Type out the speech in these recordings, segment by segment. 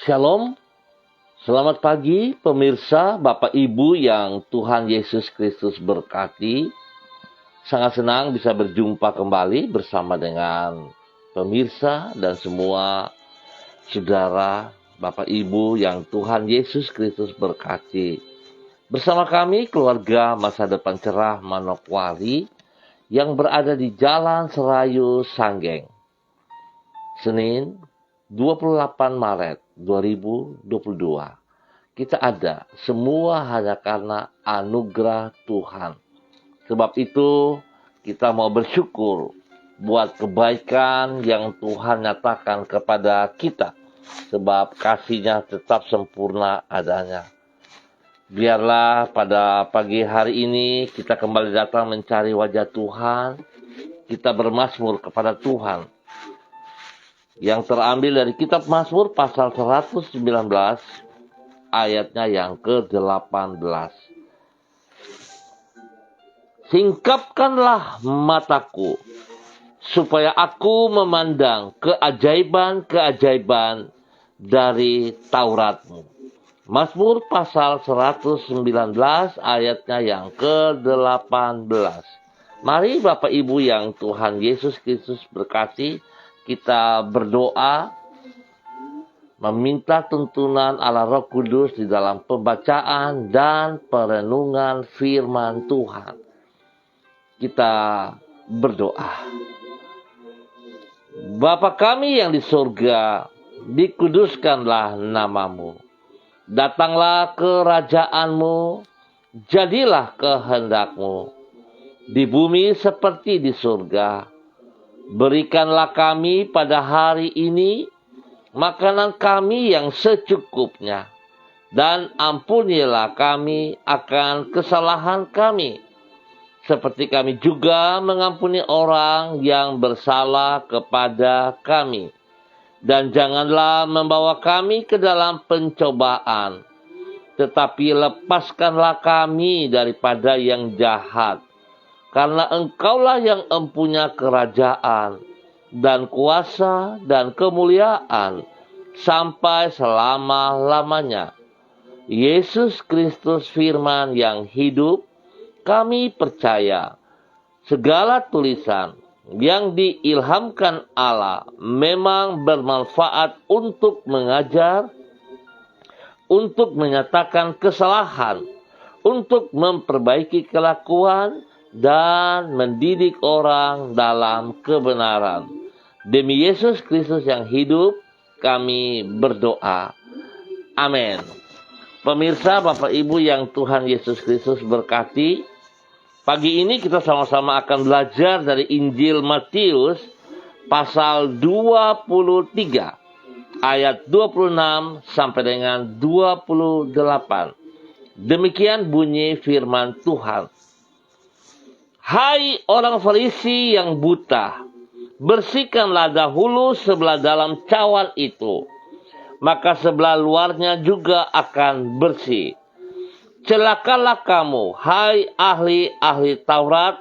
Shalom, selamat pagi pemirsa, Bapak Ibu yang Tuhan Yesus Kristus berkati. Sangat senang bisa berjumpa kembali bersama dengan pemirsa dan semua saudara Bapak Ibu yang Tuhan Yesus Kristus berkati. Bersama kami keluarga Masa Depan Cerah Manokwari yang berada di Jalan Serayu Sanggeng. Senin 28 Maret 2022. Kita ada semua hanya karena anugerah Tuhan. Sebab itu kita mau bersyukur buat kebaikan yang Tuhan nyatakan kepada kita. Sebab kasih-Nya tetap sempurna adanya. Biarlah pada pagi hari ini kita kembali datang mencari wajah Tuhan. Kita bermazmur kepada Tuhan. Yang terambil dari kitab Mazmur pasal 119 ayatnya yang ke-18. Singkapkanlah mataku supaya aku memandang keajaiban-keajaiban dari Taurat-Mu. Mazmur pasal 119 ayatnya yang ke-18. Mari Bapak Ibu yang Tuhan Yesus Kristus berkati, kita berdoa meminta tuntunan Allah Roh Kudus di dalam pembacaan dan perenungan firman Tuhan. Kita berdoa. Bapa kami yang di surga, dikuduskanlah nama-Mu. Datanglah kerajaan-Mu, jadilah kehendak-Mu di bumi seperti di surga. Berikanlah kami pada hari ini makanan kami yang secukupnya, dan ampunilah kami akan kesalahan kami, seperti kami juga mengampuni orang yang bersalah kepada kami. Dan janganlah membawa kami ke dalam pencobaan, tetapi lepaskanlah kami daripada yang jahat. Karena Engkaulah yang empunya kerajaan dan kuasa dan kemuliaan sampai selama-lamanya. Yesus Kristus firman yang hidup, kami percaya segala tulisan yang diilhamkan Allah memang bermanfaat untuk mengajar, untuk menyatakan kesalahan, untuk memperbaiki kelakuan, dan mendidik orang dalam kebenaran. Demi Yesus Kristus yang hidup, kami berdoa. Amin. Pemirsa, Bapak Ibu yang Tuhan Yesus Kristus berkati, pagi ini kita sama-sama akan belajar dari Injil Matius pasal 23 ayat 26 sampai dengan 28. Demikian bunyi firman Tuhan. Hai orang Farisi yang buta, bersihkanlah dahulu sebelah dalam cawan itu, maka sebelah luarnya juga akan bersih. Celakalah kamu, hai ahli-ahli Taurat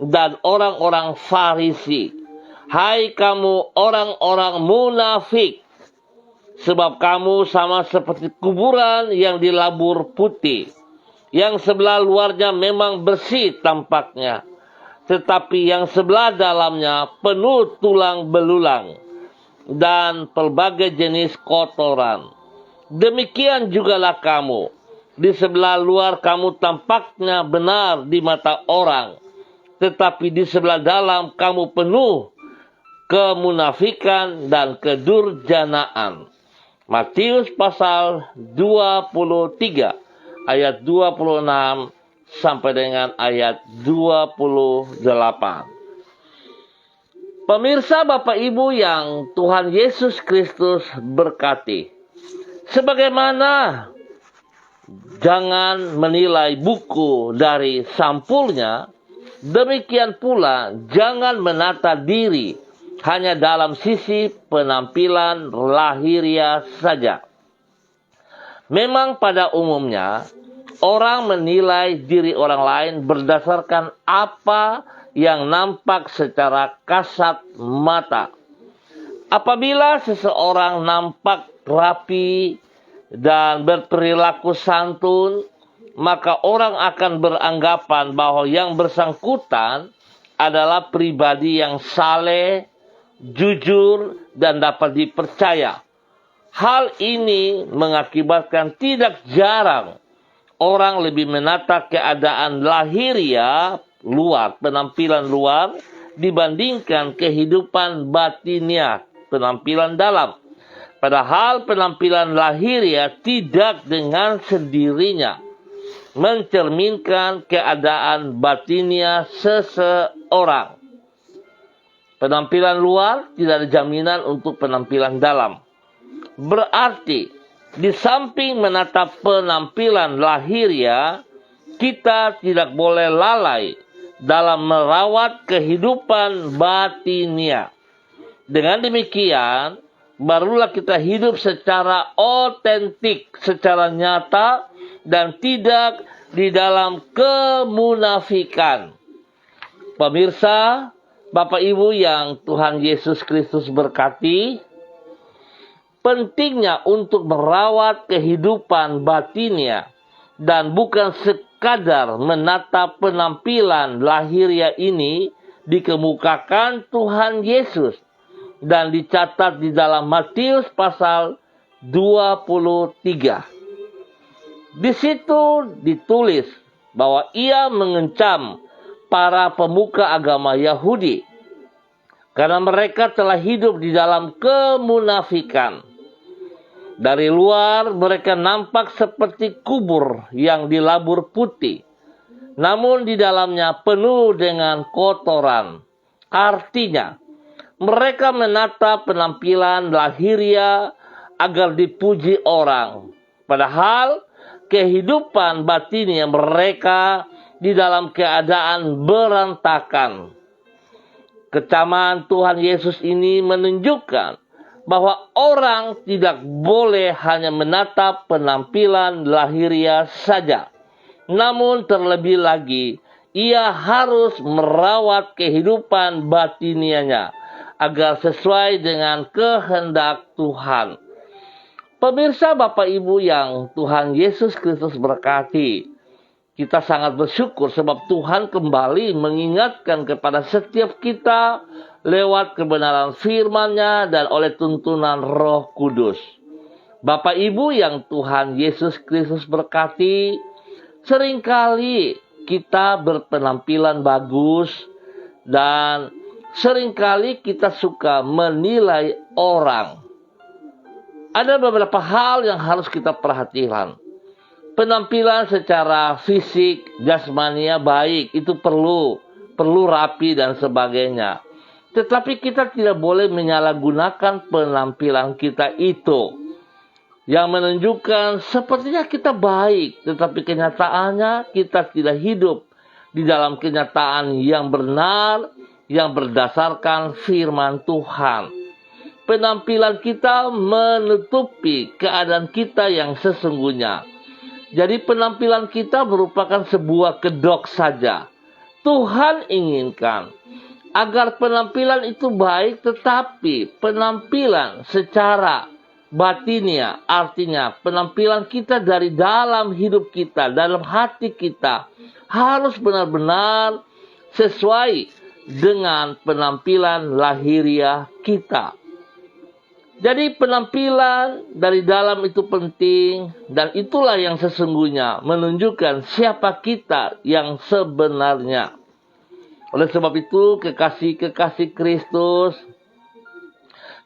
dan orang-orang Farisi, hai kamu orang-orang munafik, sebab kamu sama seperti kuburan yang dilabur putih, yang sebelah luarnya memang bersih tampaknya, tetapi yang sebelah dalamnya penuh tulang belulang dan pelbagai jenis kotoran. Demikian jugalah kamu. Di sebelah luar kamu tampaknya benar di mata orang, tetapi di sebelah dalam kamu penuh kemunafikan dan kedurjanaan. Matius pasal 23 ayat 26 sampai dengan ayat 28. Pemirsa Bapak Ibu yang Tuhan Yesus Kristus berkati. Sebagaimana jangan menilai buku dari sampulnya, demikian pula jangan menata diri hanya dalam sisi penampilan lahiriah saja. Memang pada umumnya orang menilai diri orang lain berdasarkan apa yang nampak secara kasat mata. Apabila seseorang nampak rapi, dan berperilaku santun, maka orang akan beranggapan bahwa yang bersangkutan adalah pribadi yang saleh, jujur, dan dapat dipercaya. Hal ini mengakibatkan tidak jarang orang lebih menata keadaan lahiriah luar, penampilan luar, dibandingkan kehidupan batiniah, penampilan dalam. Padahal penampilan lahiriah tidak dengan sendirinya mencerminkan keadaan batiniah seseorang. Penampilan luar tidak ada jaminan untuk penampilan dalam. Berarti, di samping menatap penampilan lahiriah, kita tidak boleh lalai dalam merawat kehidupan batiniah. Dengan demikian, barulah kita hidup secara otentik, secara nyata, dan tidak di dalam kemunafikan. Pemirsa, Bapak Ibu yang Tuhan Yesus Kristus berkati, pentingnya untuk merawat kehidupan batiniah dan bukan sekadar menatap penampilan lahiriah ini dikemukakan Tuhan Yesus dan dicatat di dalam Matius pasal 23. Di situ ditulis bahwa ia mengencam para pemuka agama Yahudi karena mereka telah hidup di dalam kemunafikan. Dari luar mereka nampak seperti kubur yang dilabur putih, namun di dalamnya penuh dengan kotoran. Artinya, mereka menata penampilan lahiriah agar dipuji orang. Padahal kehidupan batinnya mereka di dalam keadaan berantakan. Kecaman Tuhan Yesus ini menunjukkan bahwa orang tidak boleh hanya menatap penampilan lahiriah saja. Namun terlebih lagi, ia harus merawat kehidupan batiniahnya agar sesuai dengan kehendak Tuhan. Pemirsa Bapak Ibu yang Tuhan Yesus Kristus berkati, kita sangat bersyukur sebab Tuhan kembali mengingatkan kepada setiap kita lewat kebenaran firman-Nya dan oleh tuntunan Roh Kudus. Bapak Ibu yang Tuhan Yesus Kristus berkati, seringkali kita berpenampilan bagus dan seringkali kita suka menilai orang. Ada beberapa hal yang harus kita perhatikan. Penampilan secara fisik, jasmania baik, itu perlu rapi dan sebagainya. Tetapi kita tidak boleh menyalahgunakan penampilan kita itu yang menunjukkan sepertinya kita baik, tetapi kenyataannya kita tidak hidup di dalam kenyataan yang benar, yang berdasarkan firman Tuhan. Penampilan kita menutupi keadaan kita yang sesungguhnya. Jadi penampilan kita merupakan sebuah kedok saja. Tuhan inginkan agar penampilan itu baik, tetapi penampilan secara batiniah, artinya penampilan kita dari dalam hidup kita, dalam hati kita, harus benar-benar sesuai dengan penampilan lahiriah kita. Jadi penampilan dari dalam itu penting, dan itulah yang sesungguhnya menunjukkan siapa kita yang sebenarnya. Oleh sebab itu, kekasih-kekasih Kristus,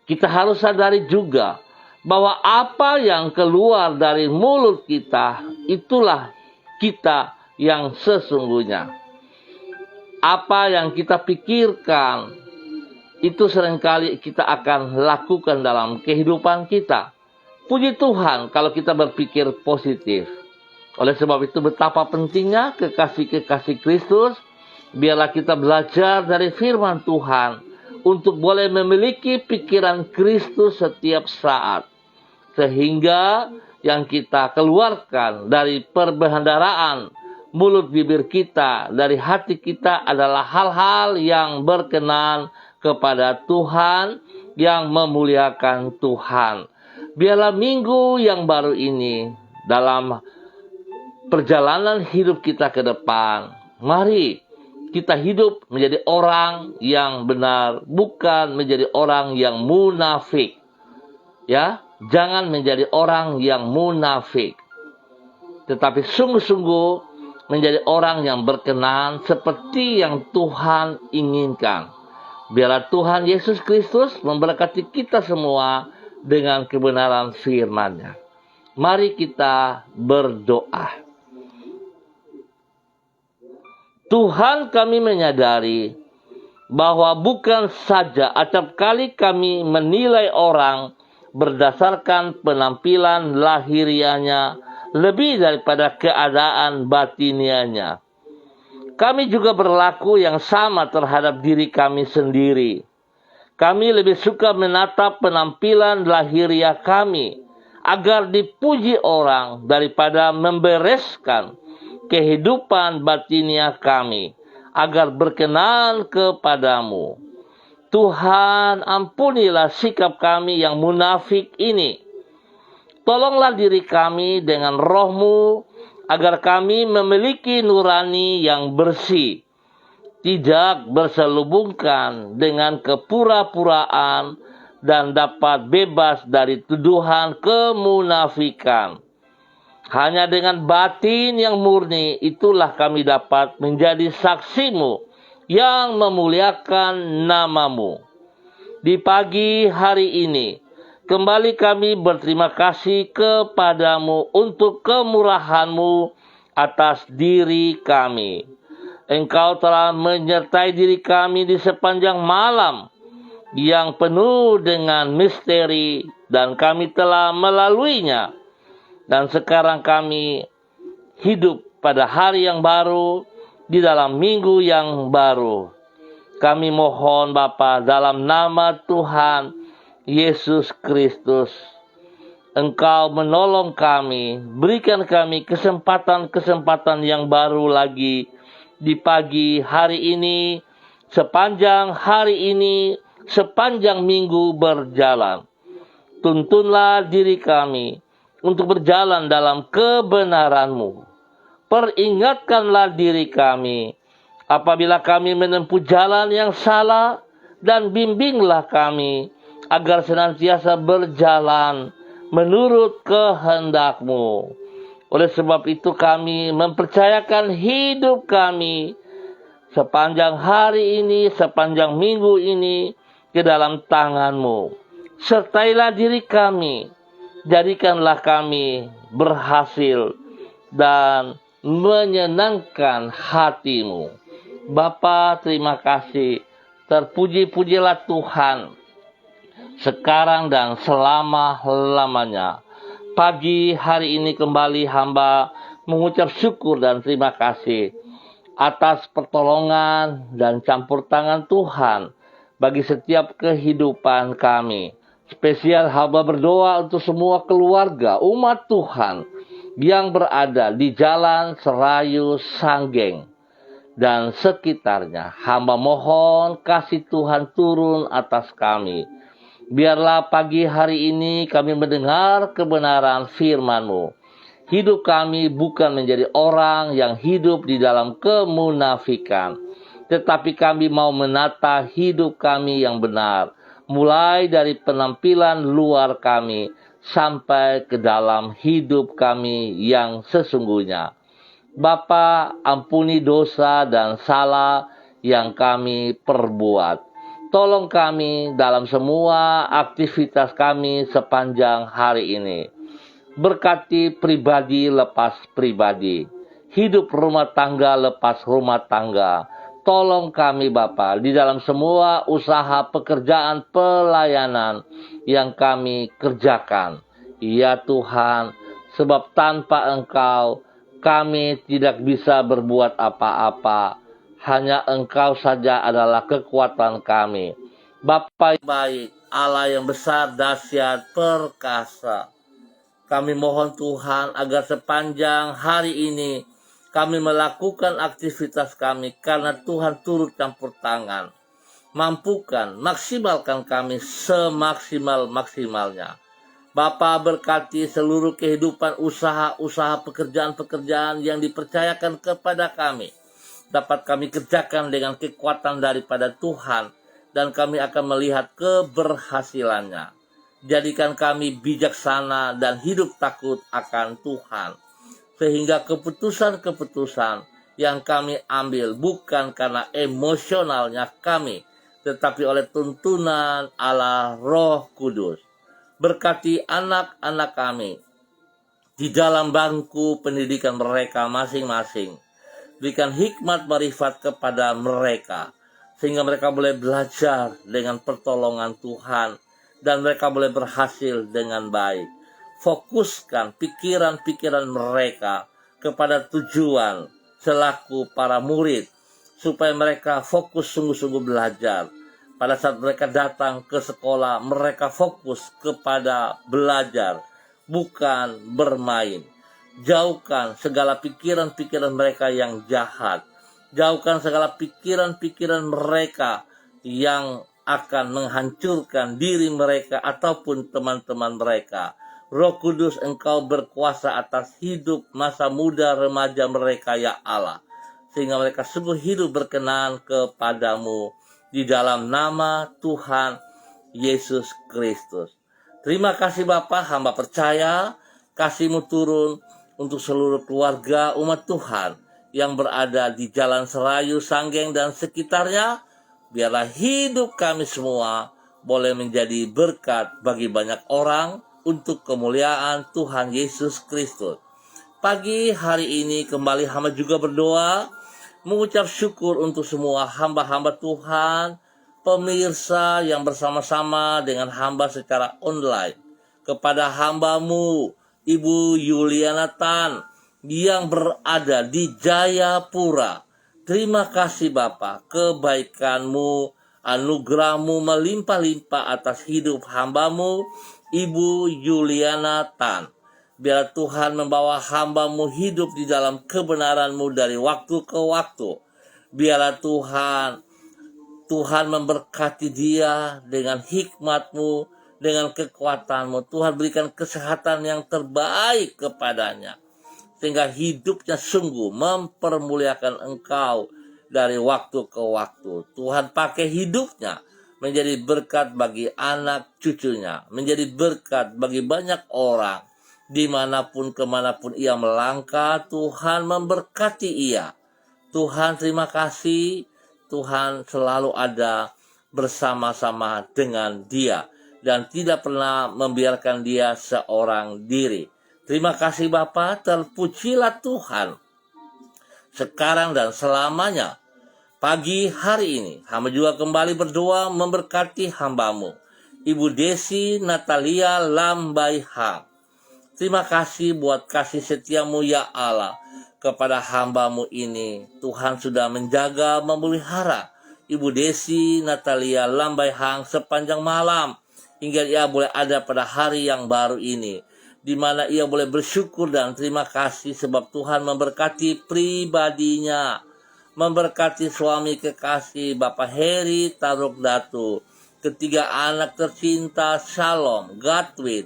kita harus sadari juga bahwa apa yang keluar dari mulut kita, itulah kita yang sesungguhnya. Apa yang kita pikirkan, itu seringkali kita akan lakukan dalam kehidupan kita. Puji Tuhan kalau kita berpikir positif. Oleh sebab itu betapa pentingnya kekasih-kekasih Kristus, biarlah kita belajar dari firman Tuhan untuk boleh memiliki pikiran Kristus setiap saat. Sehingga yang kita keluarkan dari perbendaharaan mulut bibir kita, dari hati kita adalah hal-hal yang berkenan kepada Tuhan, yang memuliakan Tuhan. Biarlah minggu yang baru ini dalam perjalanan hidup kita ke depan, mari kita hidup menjadi orang yang benar, bukan menjadi orang yang munafik. Ya, jangan menjadi orang yang munafik, tetapi sungguh-sungguh menjadi orang yang berkenan seperti yang Tuhan inginkan. Biarlah Tuhan Yesus Kristus memberkati kita semua dengan kebenaran firman-Nya. Mari kita berdoa. Tuhan, kami menyadari bahwa bukan saja acap kali kami menilai orang berdasarkan penampilan lahiriahnya lebih daripada keadaan batiniahnya. Kami juga berlaku yang sama terhadap diri kami sendiri. Kami lebih suka menatap penampilan lahiriah kami agar dipuji orang daripada membereskan kehidupan batiniah kami agar berkenan kepadamu. Tuhan, ampunilah sikap kami yang munafik ini. Tolonglah diri kami dengan roh-Mu agar kami memiliki nurani yang bersih, tidak berselubungkan dengan kepura-puraan dan dapat bebas dari tuduhan kemunafikan. Hanya dengan batin yang murni itulah kami dapat menjadi saksi-Mu yang memuliakan nama-Mu. Di pagi hari ini, kembali kami berterima kasih kepadamu untuk kemurahan-Mu atas diri kami. Engkau telah menyertai diri kami di sepanjang malam yang penuh dengan misteri dan kami telah melaluinya. Dan sekarang kami hidup pada hari yang baru di dalam minggu yang baru. Kami mohon Bapa dalam nama Tuhan Yesus Kristus, Engkau menolong kami, berikan kami kesempatan-kesempatan yang baru lagi di pagi hari ini, sepanjang hari ini, sepanjang minggu berjalan. Tuntunlah diri kami untuk berjalan dalam kebenaran-Mu. Peringatkanlah diri kami apabila kami menempuh jalan yang salah dan bimbinglah kami agar senantiasa berjalan menurut kehendak-Mu. Oleh sebab itu kami mempercayakan hidup kami sepanjang hari ini, sepanjang minggu ini ke dalam tangan-Mu. Sertailah diri kami, jadikanlah kami berhasil dan menyenangkan hati-Mu. Bapa, terima kasih. Terpuji-pujilah Tuhan sekarang dan selama-lamanya. Pagi hari ini kembali hamba mengucap syukur dan terima kasih atas pertolongan dan campur tangan Tuhan bagi setiap kehidupan kami. Spesial hamba berdoa untuk semua keluarga umat Tuhan yang berada di Jalan Serayu Sanggeng dan sekitarnya. Hamba mohon kasih Tuhan turun atas kami. Biarlah pagi hari ini kami mendengar kebenaran firman-Mu. Hidup kami bukan menjadi orang yang hidup di dalam kemunafikan, tetapi kami mau menata hidup kami yang benar, mulai dari penampilan luar kami sampai ke dalam hidup kami yang sesungguhnya. Bapa, ampuni dosa dan salah yang kami perbuat. Tolong kami dalam semua aktivitas kami sepanjang hari ini. Berkati pribadi lepas pribadi, hidup rumah tangga lepas rumah tangga. Tolong kami Bapa di dalam semua usaha pekerjaan pelayanan yang kami kerjakan. Ya Tuhan, sebab tanpa Engkau kami tidak bisa berbuat apa-apa. Hanya Engkau saja adalah kekuatan kami. Bapa yang baik, Allah yang besar, dahsyat, perkasa. Kami mohon Tuhan agar sepanjang hari ini kami melakukan aktivitas kami karena Tuhan turut campur tangan. Mampukan, maksimalkan kami semaksimal-maksimalnya. Bapa, berkati seluruh kehidupan usaha-usaha pekerjaan-pekerjaan yang dipercayakan kepada kami. Dapat kami kerjakan dengan kekuatan daripada Tuhan, dan kami akan melihat keberhasilannya. Jadikan kami bijaksana dan hidup takut akan Tuhan, sehingga keputusan-keputusan yang kami ambil bukan karena emosionalnya kami, tetapi oleh tuntunan Allah Roh Kudus. Berkati anak-anak kami di dalam bangku pendidikan mereka masing-masing. Berikan hikmat marifat kepada mereka, sehingga mereka boleh belajar dengan pertolongan Tuhan, dan mereka boleh berhasil dengan baik. Fokuskan pikiran-pikiran mereka kepada tujuan selaku para murid, supaya mereka fokus sungguh-sungguh belajar. Pada saat mereka datang ke sekolah, mereka fokus kepada belajar, bukan bermain. Jauhkan segala pikiran-pikiran mereka yang jahat. Jauhkan segala pikiran-pikiran mereka yang akan menghancurkan diri mereka ataupun teman-teman mereka. Roh Kudus, Engkau berkuasa atas hidup masa muda remaja mereka, ya Allah, sehingga mereka sungguh hidup berkenan kepadamu. Di dalam nama Tuhan Yesus Kristus. Terima kasih Bapa, hamba percaya kasih-Mu turun untuk seluruh keluarga umat Tuhan yang berada di Jalan Serayu, Sanggeng, dan sekitarnya. Biarlah hidup kami semua boleh menjadi berkat bagi banyak orang untuk kemuliaan Tuhan Yesus Kristus. Pagi hari ini kembali hamba juga berdoa, mengucap syukur untuk semua hamba-hamba Tuhan, pemirsa yang bersama-sama dengan hamba secara online. Kepada hambamu, Ibu Yuliana Tan, yang berada di Jayapura. Terima kasih Bapa, kebaikan-Mu, anugerah-Mu melimpah-limpah atas hidup hambamu, Ibu Yuliana Tan. Biar Tuhan membawa hamba-Mu hidup di dalam kebenaran-Mu dari waktu ke waktu. Biarlah Tuhan memberkati dia dengan hikmat-Mu, dengan kekuatan-Mu. Tuhan berikan kesehatan yang terbaik kepadanya, sehingga hidupnya sungguh mempermuliakan Engkau dari waktu ke waktu. Tuhan pakai hidupnya menjadi berkat bagi anak cucunya, menjadi berkat bagi banyak orang. Dimanapun kemanapun ia melangkah, Tuhan memberkati ia. Tuhan, terima kasih. Tuhan selalu ada bersama-sama dengan dia, dan tidak pernah membiarkan dia seorang diri. Terima kasih Bapa, terpujilah Tuhan sekarang dan selamanya. Pagi hari ini, hamba juga kembali berdoa memberkati hambamu, Ibu Desi Natalia Lambaihang. Terima kasih buat kasih setiamu ya Allah kepada hambamu ini. Tuhan sudah menjaga, memelihara Ibu Desi Natalia Lambaihang sepanjang malam, hingga ia boleh ada pada hari yang baru ini, di mana ia boleh bersyukur dan terima kasih sebab Tuhan memberkati pribadinya, memberkati suami kekasih Bapak Heri Taruk Datu, ketiga anak tercinta Shalom, Gatwin,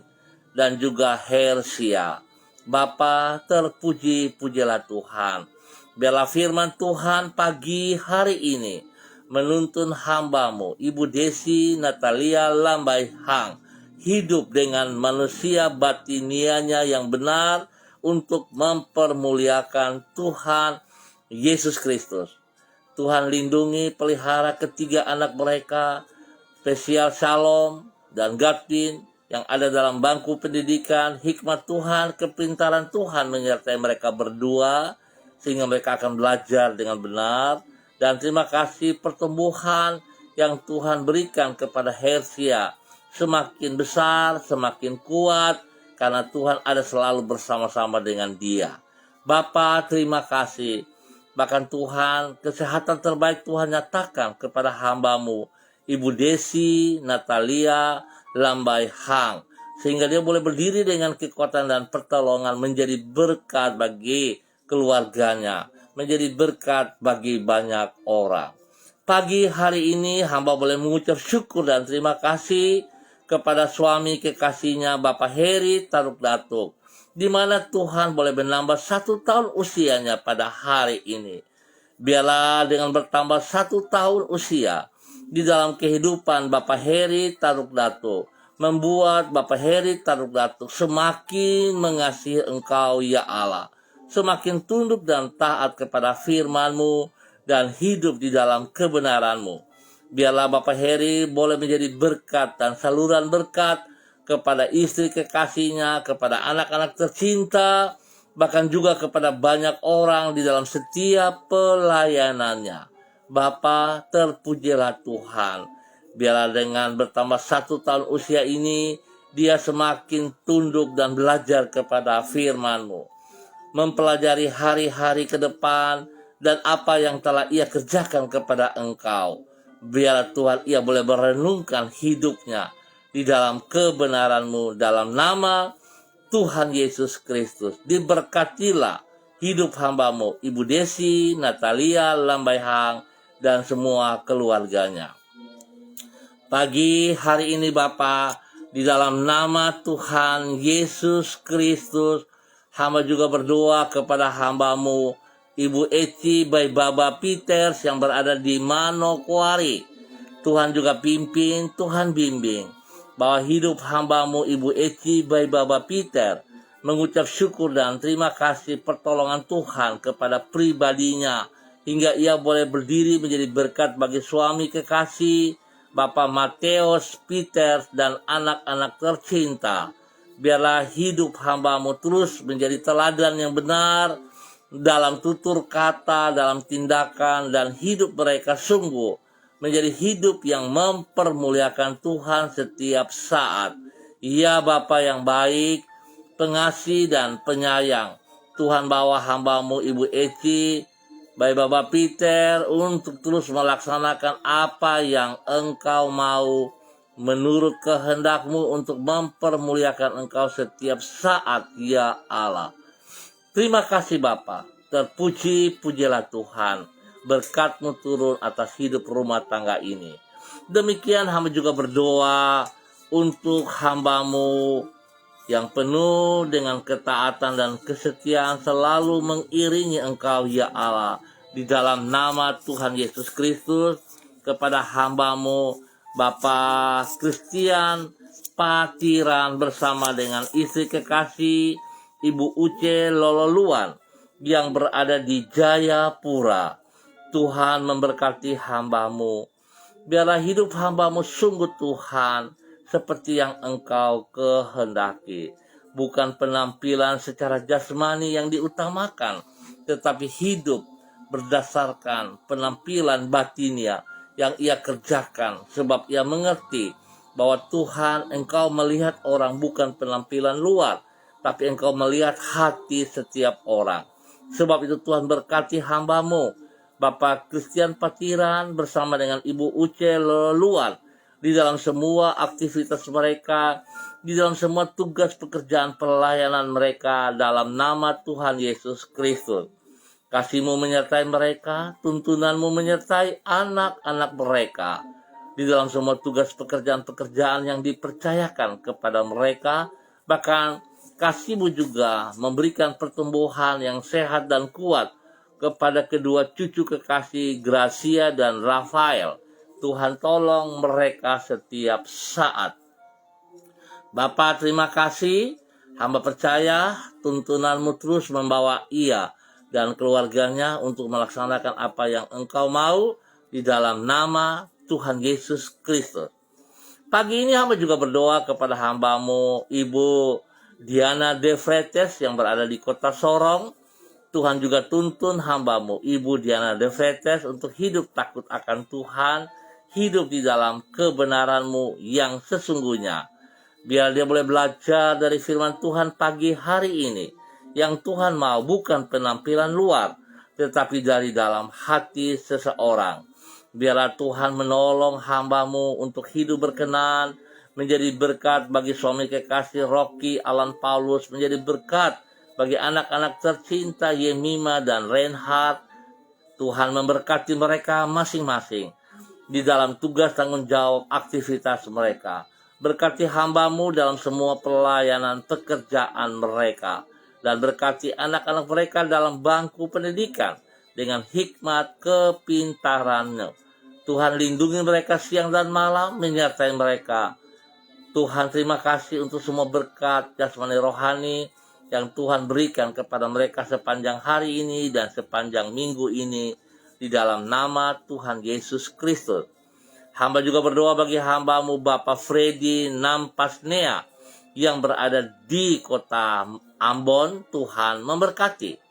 dan juga Hersia. Bapa, terpuji-pujilah Tuhan. Biarlah firman Tuhan pagi hari ini menuntun hambamu, Ibu Desi Natalia Lambaihang, hidup dengan manusia batinianya yang benar untuk mempermuliakan Tuhan Yesus Kristus. Tuhan lindungi, pelihara ketiga anak mereka, spesial Shalom dan Gatin, yang ada dalam bangku pendidikan. Hikmat Tuhan, kepintaran Tuhan menyertai mereka berdua, sehingga mereka akan belajar dengan benar. Dan terima kasih pertumbuhan yang Tuhan berikan kepada Hersia, semakin besar, semakin kuat, karena Tuhan ada selalu bersama-sama dengan dia. Bapa, terima kasih. Bahkan Tuhan, kesehatan terbaik Tuhan nyatakan kepada hambamu, Ibu Desi Natalia Lambaihang, sehingga dia boleh berdiri dengan kekuatan dan pertolongan, menjadi berkat bagi keluarganya, menjadi berkat bagi banyak orang. Pagi hari ini hamba boleh mengucap syukur dan terima kasih kepada suami kekasihnya Bapak Heri Taruk Datuk, di mana Tuhan boleh menambah 1 tahun usianya pada hari ini. Biarlah dengan bertambah 1 tahun usia di dalam kehidupan Bapak Heri Taruk Datuk, membuat Bapak Heri Taruk Datuk semakin mengasihi Engkau ya Allah, semakin tunduk dan taat kepada firman-Mu dan hidup di dalam kebenaran-Mu. Biarlah Bapak Heri boleh menjadi berkat dan saluran berkat kepada istri kekasihnya, kepada anak-anak tercinta, bahkan juga kepada banyak orang di dalam setiap pelayanannya. Bapa, terpujilah Tuhan. Biarlah dengan bertambah 1 tahun usia ini, dia semakin tunduk dan belajar kepada firman-Mu, mempelajari hari-hari ke depan dan apa yang telah ia kerjakan kepada Engkau. Biarlah Tuhan ia boleh merenungkan hidupnya di dalam kebenaran-Mu, dalam nama Tuhan Yesus Kristus. Diberkatilah hidup hamba-Mu, Ibu Desi, Natalia, Lambaihang, dan semua keluarganya. Pagi hari ini Bapa, di dalam nama Tuhan Yesus Kristus, hamba juga berdoa kepada hamba-Mu, Ibu Eci by Baba Peters yang berada di Manokwari. Tuhan juga pimpin, Tuhan bimbing, bahwa hidup hamba-Mu Ibu Eci by Baba Peter mengucap syukur dan terima kasih pertolongan Tuhan kepada pribadinya, hingga ia boleh berdiri menjadi berkat bagi suami kekasih, Bapak Mateus Peters dan anak-anak tercinta. Biarlah hidup hamba-Mu terus menjadi teladan yang benar dalam tutur kata, dalam tindakan, dan hidup mereka sungguh menjadi hidup yang mempermuliakan Tuhan setiap saat. Ya Bapa yang baik, pengasih dan penyayang, Tuhan bawa hamba-Mu Ibu Eci, baik Bapak Peter, untuk terus melaksanakan apa yang Engkau mau menurut kehendak-Mu untuk mempermuliakan Engkau setiap saat ya Allah. Terima kasih Bapa, terpuji-pujilah Tuhan, berkat-Mu turun atas hidup rumah tangga ini. Demikian hamba juga berdoa untuk hamba-Mu yang penuh dengan ketaatan dan kesetiaan selalu mengiringi Engkau ya Allah. Di dalam nama Tuhan Yesus Kristus, kepada hamba-Mu Bapak Christian Patiran bersama dengan istri kekasih Ibu Uce Lololuan yang berada di Jayapura. Tuhan memberkati hamba-Mu. Biarlah hidup hamba-Mu sungguh Tuhan seperti yang Engkau kehendaki. Bukan penampilan secara jasmani yang diutamakan, tetapi hidup berdasarkan penampilan batinnya yang ia kerjakan. Sebab ia mengerti bahwa Tuhan, Engkau melihat orang bukan penampilan luar, tapi Engkau melihat hati setiap orang. Sebab itu Tuhan berkati hamba-Mu Bapak Christian Patiran bersama dengan Ibu Uce Loluan di dalam semua aktivitas mereka, di dalam semua tugas pekerjaan pelayanan mereka, dalam nama Tuhan Yesus Kristus. Kasih-Mu menyertai mereka, tuntunan-Mu menyertai anak-anak mereka di dalam semua tugas pekerjaan-pekerjaan yang dipercayakan kepada mereka. Bahkan Kasih-Mu juga memberikan pertumbuhan yang sehat dan kuat kepada kedua cucu kekasih Gracia dan Rafael. Tuhan tolong mereka setiap saat. Bapa, terima kasih. Hamba percaya tuntunan-Mu terus membawa ia dan keluarganya untuk melaksanakan apa yang Engkau mau di dalam nama Tuhan Yesus Kristus. Pagi ini hamba juga berdoa kepada hamba-Mu Ibu Diana De Fretes yang berada di kota Sorong. Tuhan juga tuntun hamba-Mu Ibu Diana De Fretes untuk hidup takut akan Tuhan, hidup di dalam kebenaran-Mu yang sesungguhnya. Biar dia boleh belajar dari firman Tuhan pagi hari ini, yang Tuhan mau bukan penampilan luar, tetapi dari dalam hati seseorang. Biarlah Tuhan menolong hamba-Mu untuk hidup berkenan, menjadi berkat bagi suami kekasih Rocky Alan Paulus, menjadi berkat bagi anak-anak tercinta Yemima dan Reinhard. Tuhan memberkati mereka masing-masing di dalam tugas tanggung jawab aktivitas mereka. Berkati hamba-Mu dalam semua pelayanan pekerjaan mereka. Dan berkati anak-anak mereka dalam bangku pendidikan dengan hikmat kepintarannya. Tuhan lindungi mereka siang dan malam, menyertai mereka. Tuhan terima kasih untuk semua berkat jasmani rohani yang Tuhan berikan kepada mereka sepanjang hari ini dan sepanjang minggu ini di dalam nama Tuhan Yesus Kristus. Hamba juga berdoa bagi hamba-Mu Bapak Freddy Nampasnea yang berada di kota Ambon. Tuhan memberkati,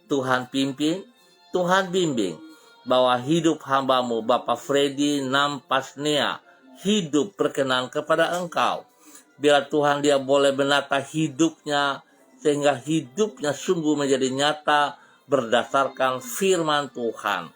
Tuhan pimpin, Tuhan bimbing, bahwa hidup hamba-Mu Bapak Freddy Nampasnea hidup berkenan kepada Engkau. Biar Tuhan dia boleh menata hidupnya sehingga hidupnya sungguh menjadi nyata berdasarkan firman Tuhan.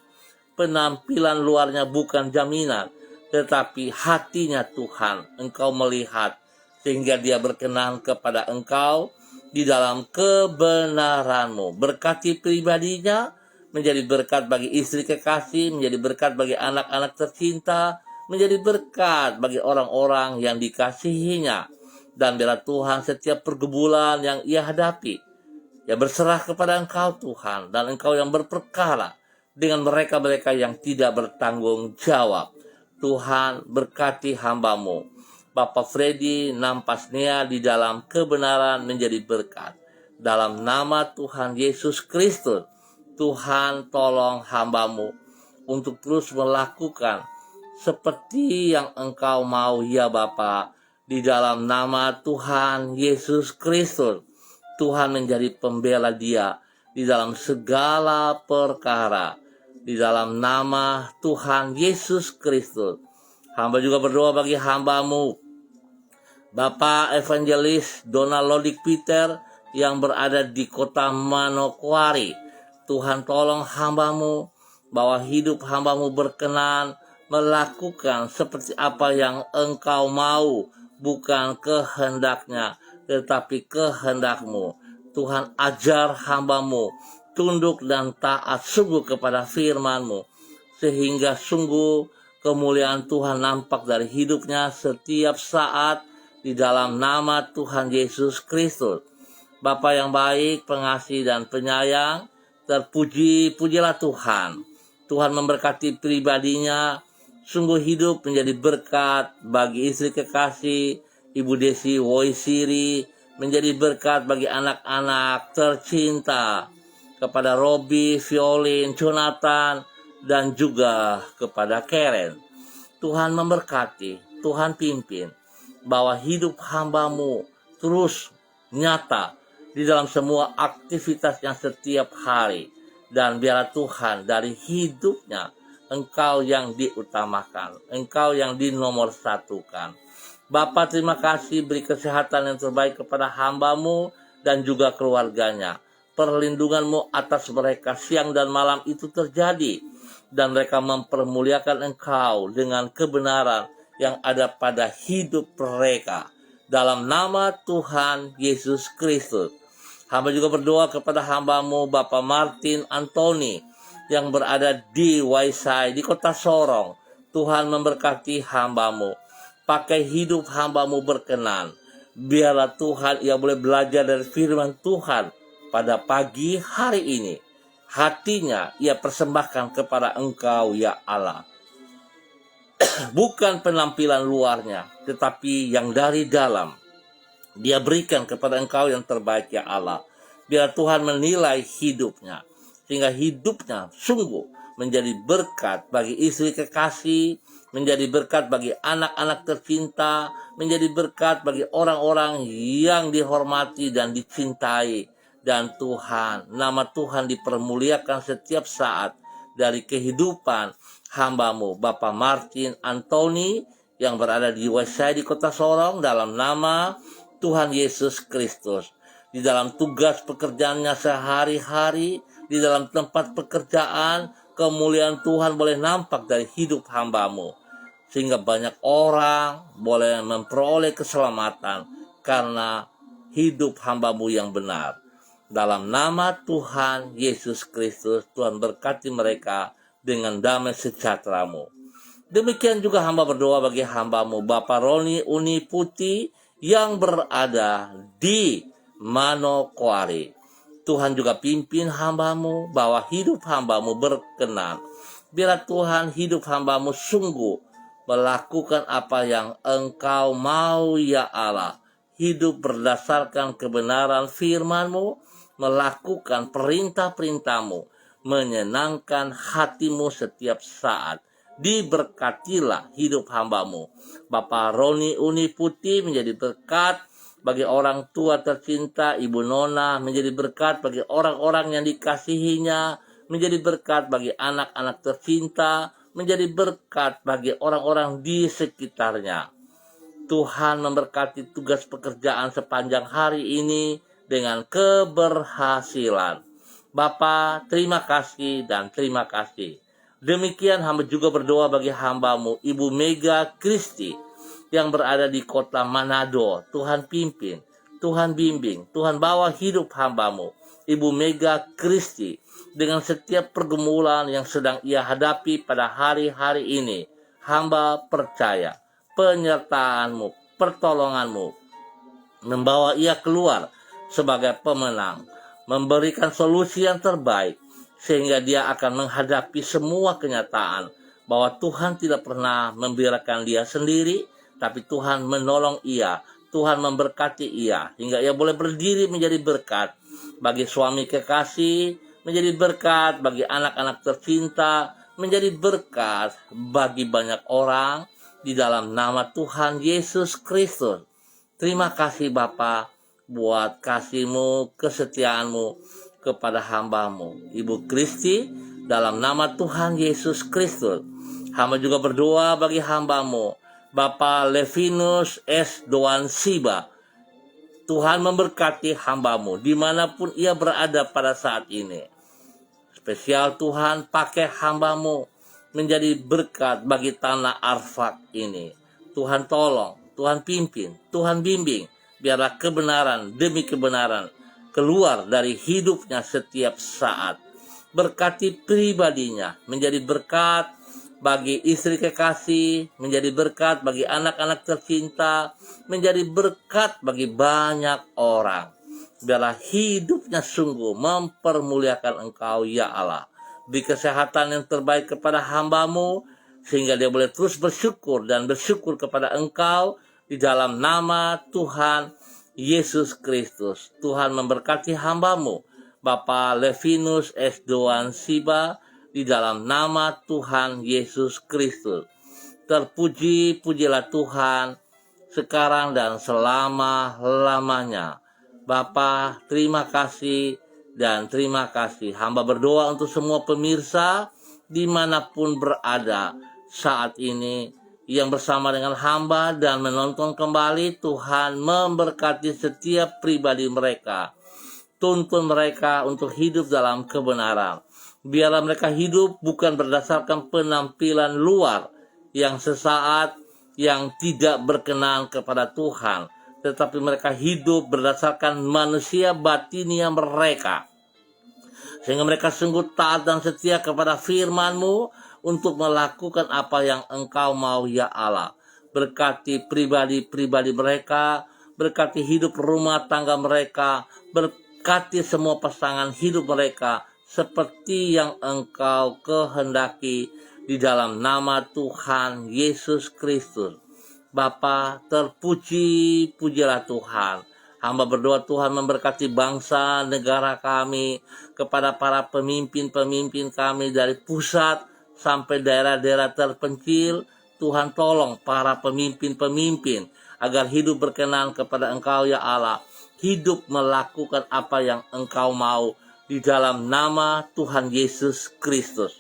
Penampilan luarnya bukan jaminan, tetapi hatinya Tuhan Engkau melihat sehingga dia berkenan kepada Engkau di dalam kebenaran-Mu. Berkati pribadinya, menjadi berkat bagi istri kekasih, menjadi berkat bagi anak-anak tercinta, menjadi berkat bagi orang-orang yang dikasihinya. Dan biarlah Tuhan setiap pergumulan yang ia hadapi, ia berserah kepada Engkau Tuhan, dan Engkau yang berperkara dengan mereka-mereka yang tidak bertanggung jawab. Tuhan berkati hamba-Mu Bapak Freddy Nampasnea di dalam kebenaran menjadi berkat. Dalam nama Tuhan Yesus Kristus, Tuhan tolong hamba-Mu untuk terus melakukan seperti yang Engkau mau ya Bapa. Di dalam nama Tuhan Yesus Kristus, Tuhan menjadi pembela dia di dalam segala perkara. Di dalam nama Tuhan Yesus Kristus. Hamba juga berdoa bagi hamba-Mu Bapak Evangelis Donald Lodik Peter yang berada di kota Manokwari. Tuhan tolong hamba-Mu bahwa hidup hamba-Mu berkenan melakukan seperti apa yang Engkau mau, bukan kehendaknya tetapi kehendak-Mu. Tuhan ajar hamba-Mu tunduk dan taat sungguh kepada firman-Mu, sehingga sungguh kemuliaan Tuhan nampak dari hidupnya setiap saat di dalam nama Tuhan Yesus Kristus. Bapa yang baik, pengasih dan penyayang, terpuji-pujilah Tuhan. Tuhan memberkati pribadinya, sungguh hidup menjadi berkat bagi istri kekasih, Ibu Desi Woisiri, menjadi berkat bagi anak-anak tercinta, kepada Robi, Violin, Jonathan, dan juga kepada Karen. Tuhan memberkati, Tuhan pimpin, bahwa hidup hamba-Mu terus nyata di dalam semua aktivitasnya setiap hari. Dan biarlah Tuhan dari hidupnya Engkau yang diutamakan, Engkau yang dinomorsatukan. Bapa terima kasih, beri kesehatan yang terbaik kepada hamba-Mu dan juga keluarganya. Perlindungan-Mu atas mereka siang dan malam itu terjadi, dan mereka mempermuliakan Engkau dengan kebenaran yang ada pada hidup mereka. Dalam nama Tuhan Yesus Kristus. Hamba juga berdoa kepada hamba-Mu Bapak Martin Anthony yang berada di Waisai, di kota Sorong. Tuhan memberkati hamba-Mu. Pakai hidup hamba-Mu berkenan. Biarlah Tuhan ia boleh belajar dari firman Tuhan pada pagi hari ini. Hatinya ia persembahkan kepada Engkau ya Allah. Bukan penampilan luarnya, tetapi yang dari dalam. Dia berikan kepada Engkau yang terbaik ya Allah. Biar Tuhan menilai hidupnya, sehingga hidupnya sungguh menjadi berkat bagi istri kekasih, menjadi berkat bagi anak-anak tercinta, menjadi berkat bagi orang-orang yang dihormati dan dicintai. Dan Tuhan, nama Tuhan dipermuliakan setiap saat dari kehidupan hamba-Mu Bapak Martin Anthony yang berada di Westside di kota Sorong, dalam nama Tuhan Yesus Kristus. Di dalam tugas pekerjaannya sehari-hari, di dalam tempat pekerjaan, kemuliaan Tuhan boleh nampak dari hidup hamba-Mu, sehingga banyak orang boleh memperoleh keselamatan karena hidup hamba-Mu yang benar. Dalam nama Tuhan Yesus Kristus, Tuhan berkati mereka dengan damai sejahtera-Mu. Demikian juga hamba berdoa bagi hambamu, Bapak Roni Uni Putih yang berada di Manokwari. Tuhan juga pimpin hambamu, bahwa hidup hambamu berkenan. Biarlah Tuhan hidup hambamu sungguh melakukan apa yang Engkau mau, ya Allah. Hidup berdasarkan kebenaran firman-Mu, melakukan perintah-perintah-Mu, menyenangkan hatimu setiap saat. Diberkatilah hidup hambamu. Bapak Roni Uni Putih menjadi berkat bagi orang tua tercinta, Ibu Nona menjadi berkat bagi orang-orang yang dikasihinya, menjadi berkat bagi anak-anak tercinta, menjadi berkat bagi orang-orang di sekitarnya. Tuhan memberkati tugas pekerjaan sepanjang hari ini dengan keberhasilan. Bapa, terima kasih dan terima kasih. Demikian hamba juga berdoa bagi hambamu, Ibu Mega Kristi, yang berada di kota Manado. Tuhan pimpin, Tuhan bimbing, Tuhan bawa hidup hambamu, Ibu Mega Kristi, dengan setiap pergumulan yang sedang ia hadapi pada hari-hari ini. Hamba percaya penyertaan-Mu, pertolongan-Mu, membawa ia keluar sebagai pemenang, memberikan solusi yang terbaik, sehingga dia akan menghadapi semua kenyataan bahwa Tuhan tidak pernah membiarkan dia sendiri, tapi Tuhan menolong ia, Tuhan memberkati ia, hingga ia boleh berdiri menjadi berkat bagi suami kekasih, menjadi berkat bagi anak-anak tercinta, menjadi berkat bagi banyak orang di dalam nama Tuhan Yesus Kristus. Terima kasih Bapa buat kasih-Mu, kesetiaan-Mu kepada hambamu, Ibu Kristi, dalam nama Tuhan Yesus Kristus. Hamba juga berdoa bagi hambamu, Bapak Levinus S. Doan Siba. Tuhan memberkati hambamu dimanapun ia berada pada saat ini. Spesial Tuhan pakai hambamu menjadi berkat bagi tanah Arfak ini. Tuhan tolong, Tuhan pimpin, Tuhan bimbing, biarlah kebenaran demi kebenaran keluar dari hidupnya setiap saat. Berkati pribadinya, menjadi berkat bagi istri kekasih, menjadi berkat bagi anak-anak tercinta, menjadi berkat bagi banyak orang. Biarlah hidupnya sungguh mempermuliakan Engkau, ya Allah. Beri kesehatan yang terbaik kepada hambamu, sehingga dia boleh terus bersyukur dan bersyukur kepada Engkau di dalam nama Tuhan Yesus Kristus. Tuhan memberkati hambamu, Bapak Levinus S. Doan Siba, di dalam nama Tuhan Yesus Kristus. Terpuji-pujilah Tuhan sekarang dan selama-lamanya. Bapa, terima kasih dan terima kasih. Hamba berdoa untuk semua pemirsa dimanapun berada saat ini, yang bersama dengan hamba dan menonton kembali. Tuhan memberkati setiap pribadi mereka. Tuntun mereka untuk hidup dalam kebenaran. Biarlah mereka hidup bukan berdasarkan penampilan luar yang sesaat, yang tidak berkenan kepada Tuhan, tetapi mereka hidup berdasarkan manusia batinia mereka, sehingga mereka sungguh taat dan setia kepada firman-Mu untuk melakukan apa yang Engkau mau, ya Allah. Berkati pribadi-pribadi mereka, berkati hidup rumah tangga mereka, berkati semua pasangan hidup mereka seperti yang Engkau kehendaki di dalam nama Tuhan Yesus Kristus. Bapa, terpuji-pujilah Tuhan. Hamba berdoa Tuhan memberkati bangsa negara kami, kepada para pemimpin-pemimpin kami dari pusat sampai daerah-daerah terpencil. Tuhan tolong para pemimpin-pemimpin agar hidup berkenan kepada Engkau, ya Allah. Hidup melakukan apa yang Engkau mau di dalam nama Tuhan Yesus Kristus.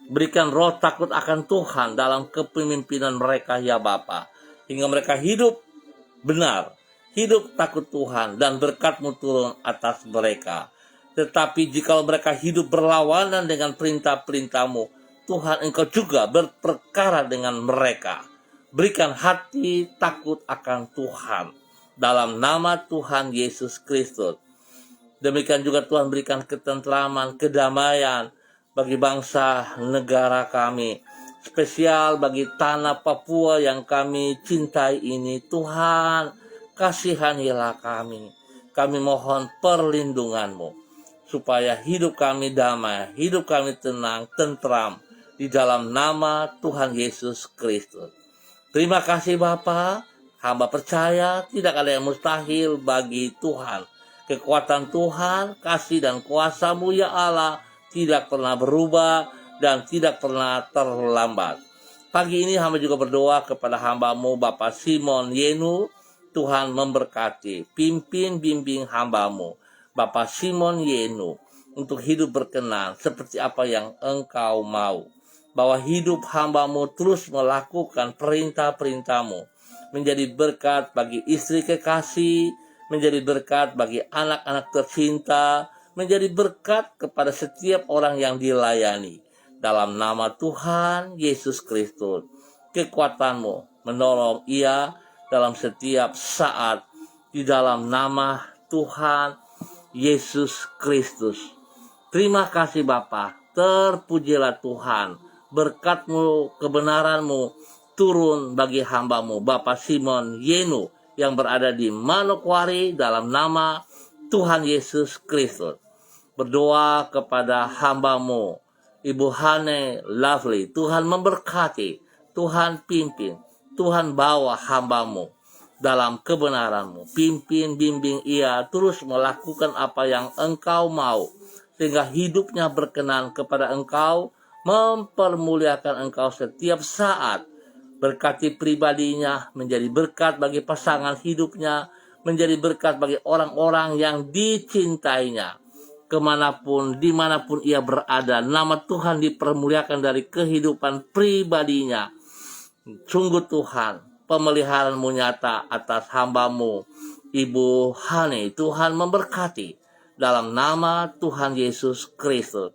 Berikan roh takut akan Tuhan dalam kepemimpinan mereka, ya Bapa, hingga mereka hidup benar, hidup takut Tuhan, dan berkat-Mu turun atas mereka. Tetapi jika mereka hidup berlawanan dengan perintah-perintah-Mu, Tuhan, Engkau juga berperkara dengan mereka. Berikan hati takut akan Tuhan dalam nama Tuhan Yesus Kristus. Demikian juga Tuhan berikan ketentraman, kedamaian bagi bangsa negara kami, spesial bagi tanah Papua yang kami cintai ini. Tuhan, kasihanilah kami. Kami mohon perlindungan-Mu, supaya hidup kami damai, hidup kami tenang, tentram, di dalam nama Tuhan Yesus Kristus. Terima kasih Bapa, hamba percaya tidak ada yang mustahil bagi Tuhan. Kekuatan Tuhan, kasih dan kuasa-Mu ya Allah, tidak pernah berubah dan tidak pernah terlambat. Pagi ini hamba juga berdoa kepada hamba-Mu Bapak Simon Yenu. Tuhan memberkati, pimpin bimbing hamba-Mu Bapak Simon Yenu untuk hidup berkenan seperti apa yang Engkau mau. Bahwa hidup hamba-Mu terus melakukan perintah-perintah-Mu, menjadi berkat bagi istri kekasih, menjadi berkat bagi anak-anak tercinta, menjadi berkat kepada setiap orang yang dilayani. Dalam nama Tuhan Yesus Kristus, kekuatan-Mu menolong ia dalam setiap saat, di dalam nama Tuhan Yesus Kristus. Terima kasih Bapa, terpujilah Tuhan. Berkat-Mu, kebenaran-Mu turun bagi hamba-Mu Bapak Simon Yenu yang berada di Manokwari, dalam nama Tuhan Yesus Kristus. Berdoa kepada hamba-Mu Ibu Hane Lovely, Tuhan memberkati, Tuhan pimpin, Tuhan bawa hamba-Mu dalam kebenaran-Mu. Pimpin, bimbing ia terus melakukan apa yang Engkau mau, sehingga hidupnya berkenan kepada Engkau, mempermuliakan Engkau setiap saat. Berkati pribadinya, menjadi berkat bagi pasangan hidupnya, menjadi berkat bagi orang-orang yang dicintainya. Kemanapun, dimanapun ia berada, nama Tuhan dipermuliakan dari kehidupan pribadinya. Sungguh Tuhan, pemeliharaan-Mu nyata atas hamba-Mu Ibu Hani. Tuhan memberkati dalam nama Tuhan Yesus Kristus.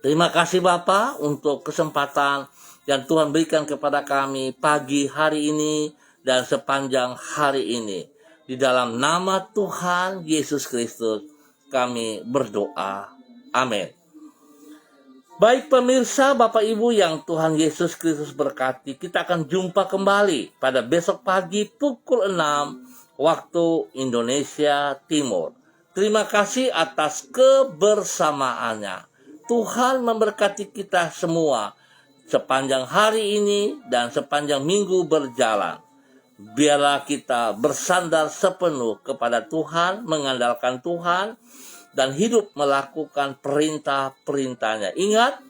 Terima kasih Bapa untuk kesempatan yang Tuhan berikan kepada kami pagi hari ini dan sepanjang hari ini. Di dalam nama Tuhan Yesus Kristus kami berdoa. Amin. Baik pemirsa, Bapak Ibu yang Tuhan Yesus Kristus berkati, kita akan jumpa kembali pada besok pagi pukul 6 waktu Indonesia Timur. Terima kasih atas kebersamaannya. Tuhan memberkati kita semua sepanjang hari ini dan sepanjang minggu berjalan. Biarlah kita bersandar sepenuh kepada Tuhan, mengandalkan Tuhan, dan hidup melakukan perintah-perintahnya. Ingat,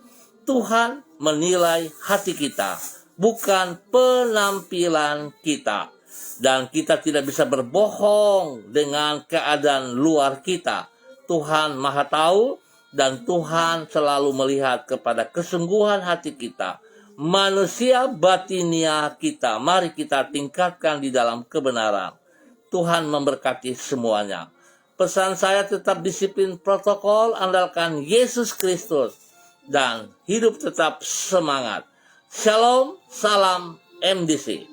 Tuhan menilai hati kita, bukan penampilan kita. Dan kita tidak bisa berbohong dengan keadaan luar kita. Tuhan Maha Tahu dan Tuhan selalu melihat kepada kesungguhan hati kita. Manusia batinia kita, mari kita tingkatkan di dalam kebenaran. Tuhan memberkati semuanya. Pesan saya tetap disiplin protokol, andalkan Yesus Kristus, dan hidup tetap semangat. Shalom, salam MDC.